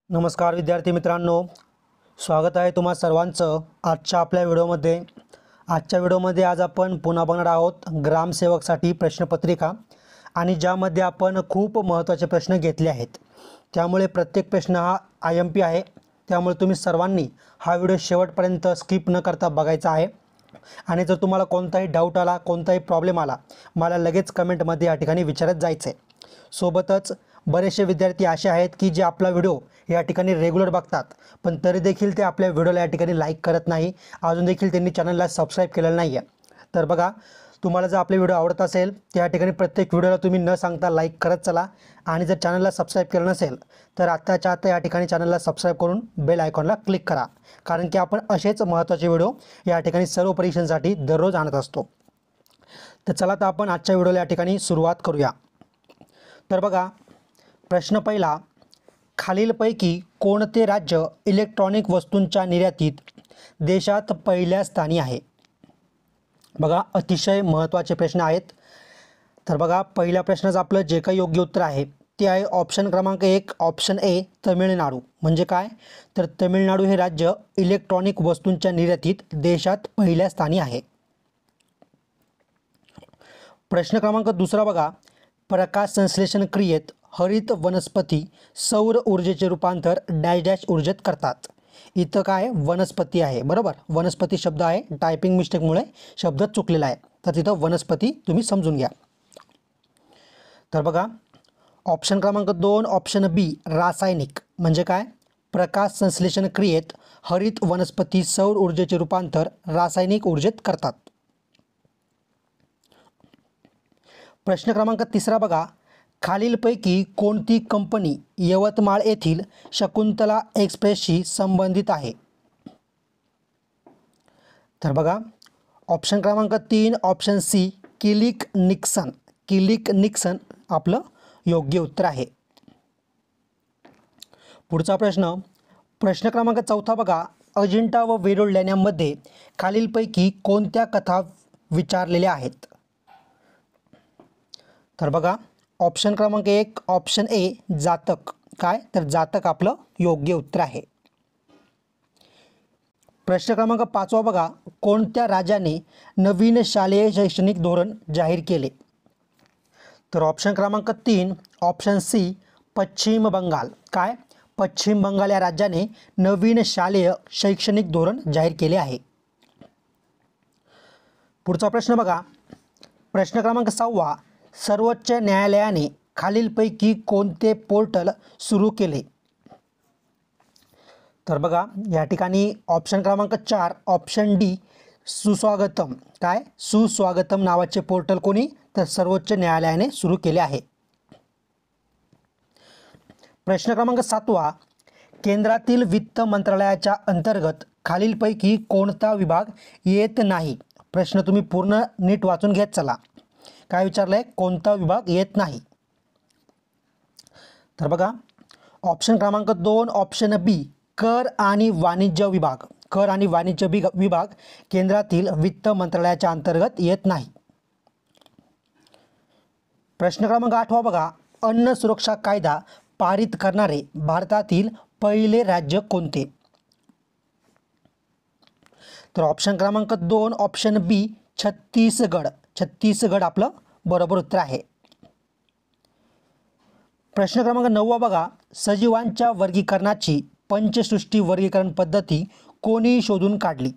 नमस्कार विद्यार्थी मित्रांनो, स्वागत आहे तुम्हा सर्वांचं आजच्या आपल्या व्हिडिओमध्ये। आजच्या व्हिडिओमध्ये आज आपण पुन्हा बघणार आहोत ग्रामसेवकसाठी प्रश्नपत्रिका आणि ज्यामध्ये आपण खूप महत्त्वाचे प्रश्न घेतले आहेत। त्यामुळे प्रत्येक प्रश्न हा IMP आहे, त्यामुळे तुम्ही सर्वांनी हा व्हिडिओ शेवटपर्यंत स्किप न करता बघायचा आहे। आणि जर तुम्हाला कोणताही डाऊट आला, कोणताही प्रॉब्लेम आला, मला लगेच कमेंटमध्ये या ठिकाणी विचारत जायचं आहे। सोबतच बरेचसे विद्यार्थी असे आहेत की जे आपला व्हिडिओ या ठिकाणी रेग्युलर बघतात, पण तरी देखील ते आपल्या व्हिडिओला या ठिकाणी लाईक करत नाही, अजून देखील त्यांनी चॅनलला सबस्क्राईब केलेलं नाही आहे। तर बघा, तुम्हाला जर आपले व्हिडिओ आवडत असेल त्या ठिकाणी प्रत्येक व्हिडिओला तुम्ही न सांगता लाईक करत चला आणि जर चॅनलला सबस्क्राईब केलं नसेल तर आत्ताच्या आत्ता या ठिकाणी चॅनलला सबस्क्राईब करून बेल आयकॉनला क्लिक करा, कारण की आपण असेच महत्त्वाचे व्हिडिओ या ठिकाणी सर्व परीक्षांसाठी दररोज आणत असतो। तर चला तर आपण आजच्या व्हिडिओला या ठिकाणी सुरुवात करूया। तर बघा, प्रश्न पहिला, खालीलपैकी कोणते राज्य इलेक्ट्रॉनिक वस्तूंच्या निर्यातीत देशात पहिल्या स्थानी आहे? बघा, अतिशय महत्त्वाचे प्रश्न आहेत। तर बघा, पहिल्या प्रश्नाचं आपलं जे काही योग्य उत्तर आहे ते आहे ऑप्शन क्रमांक 1, ऑप्शन ए, तमिळनाडू। म्हणजे काय, तर तमिळनाडू हे राज्य इलेक्ट्रॉनिक वस्तूंच्या निर्यातीत देशात पहिल्या स्थानी आहे। प्रश्न क्रमांक दुसरा बघा, प्रकाश संश्लेषण क्रियेत हरित वनस्पती सौर ऊर्जेचे रूपांतर डॅश डॅश ऊर्जेत करतात। इथं काय वनस्पती आहे, बरोबर, वनस्पती शब्द आहे, टायपिंग मिस्टेकमुळे शब्द चुकलेला आहे, तर तिथं वनस्पती तुम्ही समजून घ्या। तर बघा, ऑप्शन क्रमांक 2, ऑप्शन बी, रासायनिक। म्हणजे काय, प्रकाश संश्लेषण क्रियेत हरित वनस्पती सौर ऊर्जेचे रूपांतर रासायनिक ऊर्जेत करतात। प्रश्न क्रमांक तिसरा बघा, खालीलपैकी कोणती कंपनी यवतमाळ येथील शकुंतला एक्सप्रेसशी संबंधित आहे? तर बघा, ऑप्शन क्रमांक 3, ऑप्शन सी, किलिक निक्सन। किलिक निक्सन आपलं योग्य उत्तर आहे। पुढचा प्रश्न, प्रश्न क्रमांक 4 बघा, अजिंठा व वेरूळ लेण्यांमध्ये खालीलपैकी कोणत्या कथा विचारलेल्या आहेत? तर बघा, ऑप्शन क्रमांक 1, ऑप्शन ए, जातक। काय, तर जातक आपलं योग्य उत्तर आहे। प्रश्न क्रमांक 5 बघा, कोणत्या राज्याने नवीन शालेय शैक्षणिक धोरण जाहीर केले? तर ऑप्शन क्रमांक 3, ऑप्शन सी, पश्चिम बंगाल। काय, पश्चिम बंगाल या राज्याने नवीन शालेय शैक्षणिक धोरण जाहीर केले आहे। पुढचा प्रश्न बघा, प्रश्न क्रमांक 6, सर्वोच्च न्यायालयाने खालीलपैकी कोणते पोर्टल सुरू केले? तर बघा, या ठिकाणी ऑप्शन क्रमांक 4, ऑप्शन डी, सुस्वागतम। काय, सुस्वागतम नावाचे पोर्टल कोणी, तर सर्वोच्च न्यायालयाने सुरू केले आहे। प्रश्न क्रमांक 7, केंद्रातील वित्त मंत्रालयाच्या अंतर्गत खालीलपैकी कोणता विभाग येत नाही? प्रश्न तुम्ही पूर्ण नीट वाचून घेत चला। काय विचारलंय, कोणता विभाग येत नाही? तर बघा, ऑप्शन क्रमांक 2, ऑप्शन बी, कर आणि वाणिज्य विभाग। कर आणि वाणिज्य विभाग केंद्रातील वित्त मंत्रालयाच्या अंतर्गत येत नाही। प्रश्न क्रमांक 8 बघा, अन्न सुरक्षा कायदा पारित करणारे भारतातील पहिले राज्य कोणते? तर ऑप्शन क्रमांक 2, ऑप्शन बी, छत्तीसगड। छत्तीसगड आपलं बरोबर उत्तर आहे। प्रश्न क्रमांक 9 बघा, सजीवांच्या वर्गीकरणाची पंचसृष्टी वर्गीकरण पद्धती कोणी शोधून काढली?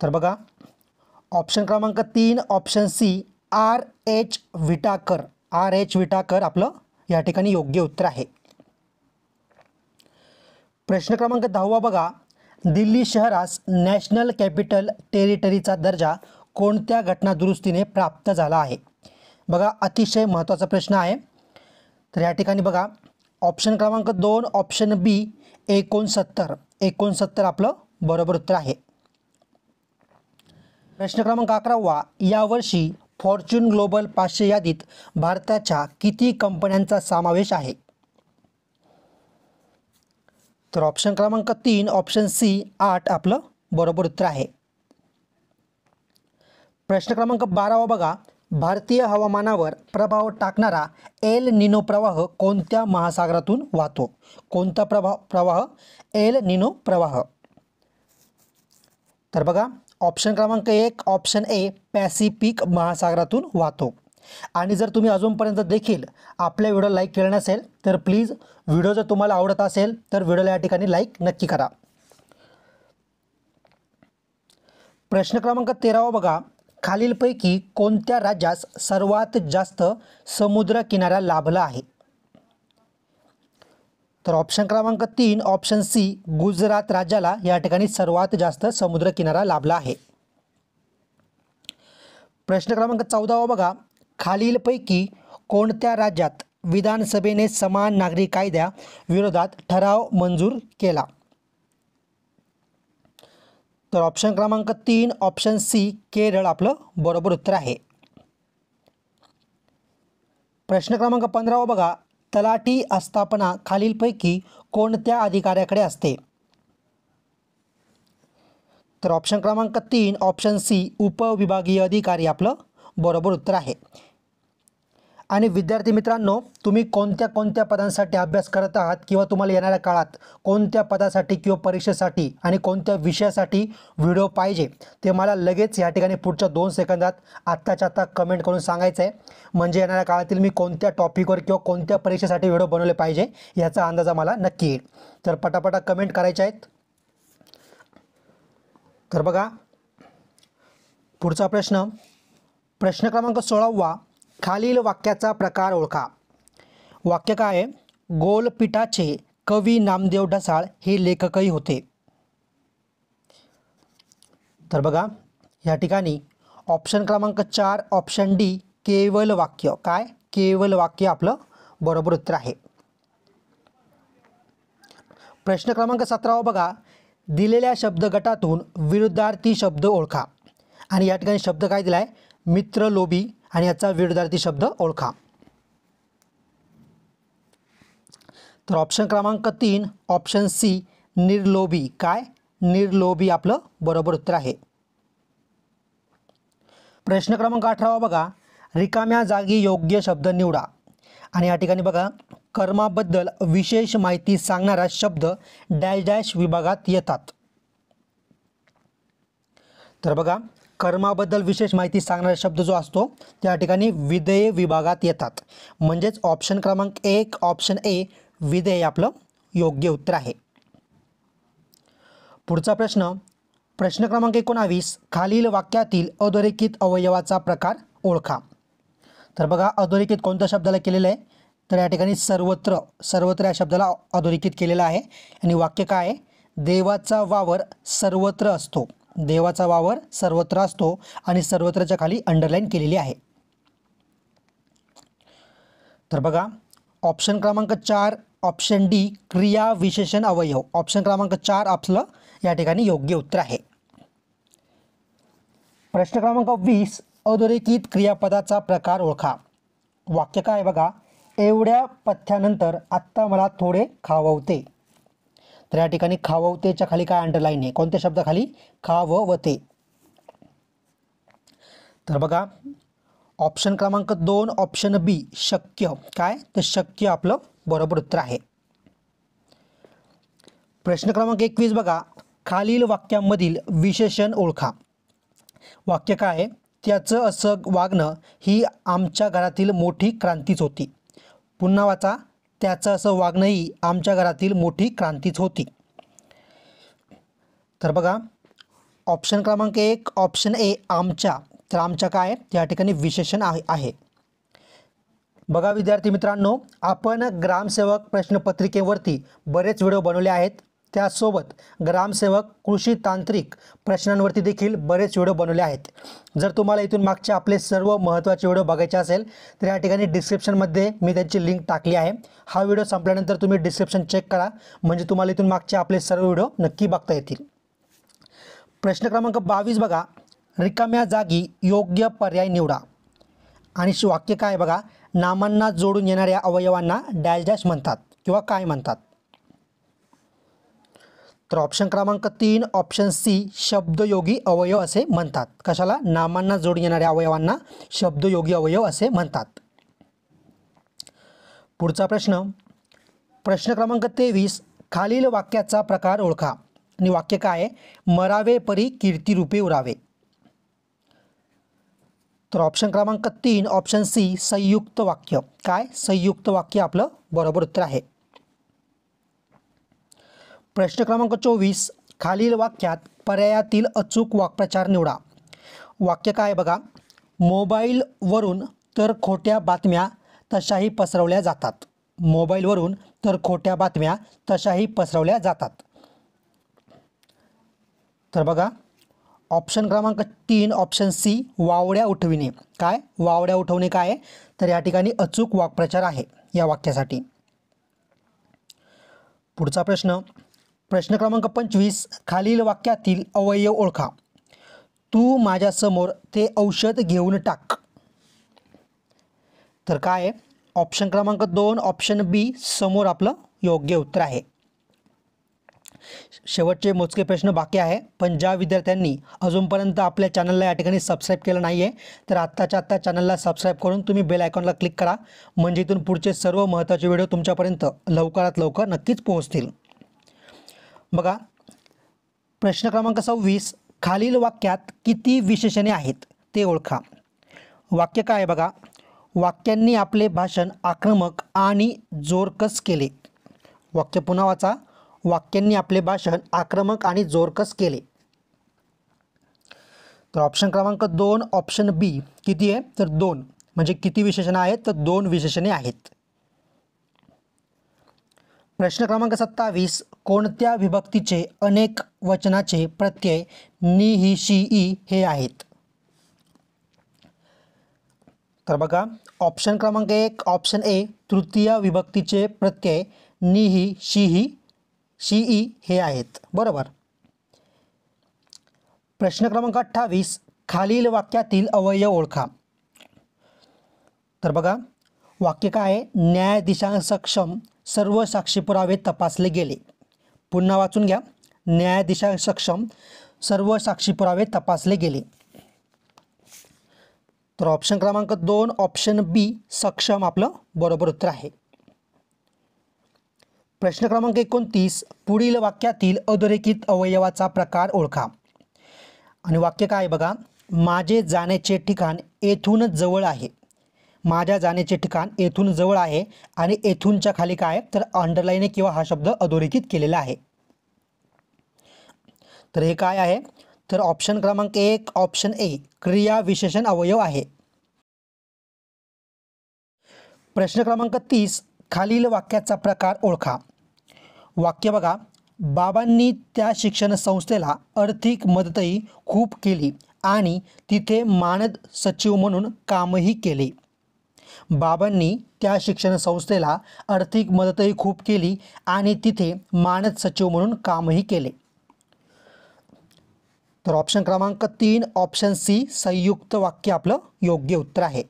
तर बघा, ऑप्शन क्रमांक 3, option C, RH Whittaker. RH Whittaker आपलं या ठिकाणी योग्य उत्तर आहे। प्रश्न क्रमांक 10 बघा, दिल्ली शहरास नॅशनल कॅपिटल टेरिटरीचा दर्जा कोणत्या घटनादुरुस्तीने प्राप्त झाला आहे? बघा, अतिशय महत्त्वाचा प्रश्न आहे। तर या ठिकाणी बघा, ऑप्शन क्रमांक 2, ऑप्शन बी, 69। 69 आपलं बरोबर उत्तर आहे। प्रश्न क्रमांक 11, यावर्षी फॉर्च्यून ग्लोबल 500 यादीत भारताच्या किती कंपन्यांचा समावेश आहे? तर ऑप्शन क्रमांक 3, ऑप्शन सी, 8 आपलं बरोबर उत्तर आहे। प्रश्न क्रमांक 12 बघा, भारतीय हवामानावर प्रभाव टाकणारा एल निनो प्रवाह कोणत्या महासागरातून वाहतो? कोणता प्रवाह? एल निनो प्रवाह. तर बघा ऑप्शन क्रमांक 1 ऑप्शन ए पॅसिफिक महासागरातून वाहतो. आणि जर तुम्ही अजूनपर्यंत देखील आपल्या व्हिडिओ लाईक केला नसेल तर प्लीज व्हिडिओ जर तुम्हाला आवडत असेल तर व्हिडिओला या ठिकाणी लाईक नक्की करा. प्रश्न क्रमांक 13 बघा, खालीलपैकी कोणत्या राज्यास सर्वात जास्त समुद्र किनारा लाभला आहे? तर ऑप्शन क्रमांक 3 ऑप्शन सी गुजरात राज्याला या ठिकाणी सर्वात जास्त समुद्र किनारा लाभला आहे. प्रश्न क्रमांक 14 बघा, खालीलपैकी कोणत्या राज्यात विधानसभेने समान नागरी कायद्या विरोधात ठराव मंजूर केला? तर ऑप्शन क्रमांक 3 ऑप्शन सी केरळ आपलं बरोबर उत्तर आहे. प्रश्न क्रमांक 15 बघा, तलाठी आस्थापना खालीलपैकी कोणत्या अधिकाऱ्याकडे असते? तर ऑप्शन क्रमांक 3 ऑप्शन सी उपविभागीय अधिकारी आपलं बरोबर उत्तर आहे. आणि विद्यार्थी मित्रांनो, तुम्ही कोणत्या कोणत्या पदांसाठी अभ्यास करत आहात किंवा तुम्हाला येणाऱ्या काळात कोणत्या पदासाठी किंवा परीक्षेसाठी आणि कोणत्या विषयासाठी व्हिडिओ पाहिजे ते मला लगेच या ठिकाणी पुढच्या 2 सेकंदात आत्ताच्या आत्ता कमेंट करून सांगायचं आहे. म्हणजे येणाऱ्या काळातील मी कोणत्या टॉपिकवर किंवा कोणत्या परीक्षेसाठी व्हिडिओ बनवले पाहिजे याचा अंदाजा मला नक्की येईल. तर पटापटा कमेंट करायचे आहेत. तर बघा पुढचा प्रश्न, प्रश्न क्रमांक 16 खालील वाक्याचा प्रकार ओळखा. वाक्य काय आहे? गोलपीठाचे कवी नामदेव ढसाळ हे लेखकही होते. तर बघा या ठिकाणी ऑप्शन क्रमांक 4 ऑप्शन डी केवल वाक्य. काय? केवल वाक्य आपलं बरोबर उत्तर आहे. प्रश्न क्रमांक 17 बघा, दिलेल्या शब्दगटातून विरुद्धार्थी शब्द ओळखा. आणि या ठिकाणी शब्द काय दिला आहे? मित्रलोभी. आणि याचा विरुद्धार्थी शब्द ओळखा. तर ऑप्शन क्रमांक 3 ऑप्शन सी निर्लोभी. काय? निर्लोभी आपलं बरोबर उत्तर आहे. प्रश्न क्रमांक 18 बघा, रिकाम्या जागी योग्य शब्द निवडा. आणि या ठिकाणी बघा कर्माबद्दल विशेष माहिती सांगणारा शब्द डॅश डॅश विभागात येतात. तर बघा कर्माबद्दल विशेष माहिती सांगणारा शब्द जो असतो त्या ठिकाणी विधेय विभागात येतात. म्हणजेच ऑप्शन क्रमांक 1 ऑप्शन ए विधेय आपलं योग्य उत्तर आहे. पुढचा प्रश्न, प्रश्न क्रमांक 19 खालील वाक्यातील अधोरेखित अवयवाचा प्रकार ओळखा. तर बघा अधोरेखित कोणत्या शब्दाला केलेलं आहे? तर या ठिकाणी सर्वत्र. सर्वत्र या शब्दाला अधोरेखित केलेला आहे. आणि वाक्य काय आहे? देवाचा वावर सर्वत्र असतो. देवाचा वावर सर्वत्र असतो. आणि सर्वत्रच्या खाली अंडरलाईन केलेली आहे. तर बघा ऑप्शन क्रमांक 4 ऑप्शन डी क्रिया विशेषण अवयव. ऑप्शन क्रमांक 4 आपलं या ठिकाणी योग्य उत्तर आहे. प्रश्न क्रमांक 20 अधोरेखित क्रियापदाचा प्रकार ओळखा. वाक्य काय बघा, एवढ्या पथ्यानंतर आत्ता मला थोडे खाववते. तर या ठिकाणी खाववतेच्या खाली काय अंडरलाईन आहे? कोणत्या शब्दाखाली? खाववते. तर बघा ऑप्शन क्रमांक 2 ऑप्शन बी शक्य. काय? तर शक्य आपलं बरोबर उत्तर आहे. प्रश्न क्रमांक 21 बघा, खालील वाक्यांमधील विशेषण ओळखा. वाक्य काय आहे? त्याचं असं वागणं ही आमच्या घरातील मोठी क्रांतीच होती. पुन्हा वाचा, त्याचं असं वागणंही आमच्या घरातील मोठी क्रांतीच होती. तर बघा ऑप्शन क्रमांक 1 ऑप्शन ए आमच्या. तर आमच्या काय? त्या ठिकाणी विशेषण आहे. बघा विद्यार्थी मित्रांनो, आपण ग्रामसेवक प्रश्नपत्रिकेवरती बरेच व्हिडिओ बनवले आहेत. त्यासोबत ग्रामसेवक कृषी तांत्रिक प्रश्नांवरती देखील बरेच व्हिडिओ बनवले आहेत. जर तुम्हाला इथून मागचे आपले सर्व महत्त्वाचे व्हिडिओ बघायचे असेल तर या ठिकाणी डिस्क्रिप्शनमध्ये मी त्यांची लिंक टाकली आहे. हा व्हिडिओ संपल्यानंतर तुम्ही डिस्क्रिप्शन चेक करा. म्हणजे तुम्हाला इथून मागचे आपले सर्व व्हिडिओ नक्की बघता येतील. प्रश्न क्रमांक 22 बघा, रिकाम्या जागी योग्य पर्याय निवडा. आणि वाक्य काय बघा, नामांना जोडून येणाऱ्या अवयवांना डॅश डॅश म्हणतात किंवा काय म्हणतात. तर ऑप्शन क्रमांक 3 ऑप्शन सी शब्दयोगी अवयव असे म्हणतात. कशाला? नामांना जोडून येणाऱ्या अवयवांना शब्दयोगी अवयव असे म्हणतात. पुढचा प्रश्न, प्रश्न क्रमांक 23, खालील वाक्याचा प्रकार ओळखा. आणि वाक्य काय आहे? मरावे परी कीर्तिरूपे उरावे. तर ऑप्शन क्रमांक 3 ऑप्शन सी संयुक्त वाक्य. काय? संयुक्त वाक्य आपलं बरोबर उत्तर आहे. प्रश्न क्रमांक 24, खालील वाक्यात पर्यायातील अचूक वाक्प्रचार निवडा. वाक्य काय बघा? मोबाईलवरून तर खोट्या बातम्या तशाही पसरवल्या जातात. मोबाईलवरून तर खोट्या बातम्या तशाही पसरवल्या जातात. तर बघा ऑप्शन क्रमांक 3 ऑप्शन सी वावड्या उठविणे. काय? वावड्या उठवणे काय आहे? तर या ठिकाणी अचूक वाक्प्रचार आहे या वाक्यासाठी. पुढचा प्रश्न, प्रश्न क्रमांक 25, खालील वाक्यातील अवयव ओळखा. तू माझ्यासमोर ते औषध घेऊन टाक. तर काय आहे? ऑप्शन क्रमांक 2 ऑप्शन बी समोर आपलं योग्य उत्तर आहे. शेवटचे मोजके प्रश्न बाकी आहे, पण ज्या विद्यार्थ्यांनी अजूनपर्यंत आपल्या चॅनलला या ठिकाणी सबस्क्राईब केलं नाही आहे तर आत्ताच्या आत्ता चॅनलला सबस्क्राईब करून तुम्ही बेल आयकॉनला क्लिक करा. म्हणजे इथून पुढचे सर्व महत्त्वाचे व्हिडिओ तुमच्यापर्यंत लवकरात लवकर नक्कीच पोहोचतील. बघा प्रश्न क्रमांक 26, खालील वाक्यात किती विशेषणे आहेत ते ओळखा. वाक्य काय बघा? वाक्यांनी आपले भाषण आक्रमक आणि जोरकस केले. वाक्य पुन्हा वाचा. वाक्यांनी आपले भाषण आक्रमक आणि जोरकस केले. तर ऑप्शन क्रमांक 2 ऑप्शन बी किती आहे? तर 2. म्हणजे किती विशेषणे आहेत? तर 2 विशेषणे आहेत. प्रश्न क्रमांक 27, कोणत्या विभक्तीचे अनेक वचनाचे प्रत्यय नि, ही, शी, ई हे आहेत? तर बघा ऑप्शन क्रमांक 1 ऑप्शन ए तृतीय विभक्तीचे प्रत्यय नि, ही, शी, ई हे आहेत. बरोबर. प्रश्न क्रमांक 28, खालील वाक्यातील अवयव ओळखा. तर बघा वाक्य काय आहे? न्यायाधीशांसक्षम सर्व साक्षी पुरावे तपासले गेले. पुन्हा वाचून घ्या. न्यायाधीशांसक्षम सर्व साक्षी पुरावे तपासले गेले. तर ऑप्शन क्रमांक 2 ऑप्शन बी सक्षम आपलं बरोबर उत्तर आहे. प्रश्न क्रमांक 29, पुढील वाक्यातील अधोरेखित अवयवाचा प्रकार ओळखा. आणि वाक्य काय बघा? माझे जाण्याचे ठिकाण येथून जवळ आहे. माझ्या जाण्याचे ठिकाण येथून जवळ आहे आणि येथूनच्या खाली काय? तर अंडरलाईन किंवा हा शब्द अधोरेखित केलेला आहे. तर हे काय आहे? तर ऑप्शन क्रमांक 1 ऑप्शन ए क्रिया विशेषण अवयव आहे. प्रश्न क्रमांक 30, खालील वाक्याचा प्रकार ओळखा. वाक्य बघा, बाबांनी त्या शिक्षण संस्थेला आर्थिक मदतही खूप केली आणि तिथे मानद सचिव म्हणून कामही केले. बाबांनी त्या शिक्षण संस्थेला आर्थिक मदतही खूप केली आणि तिथे मानद सचिव म्हणून कामही केले. तर ऑप्शन क्रमांक 3 ऑप्शन सी संयुक्त वाक्य आपलं योग्य उत्तर आहे.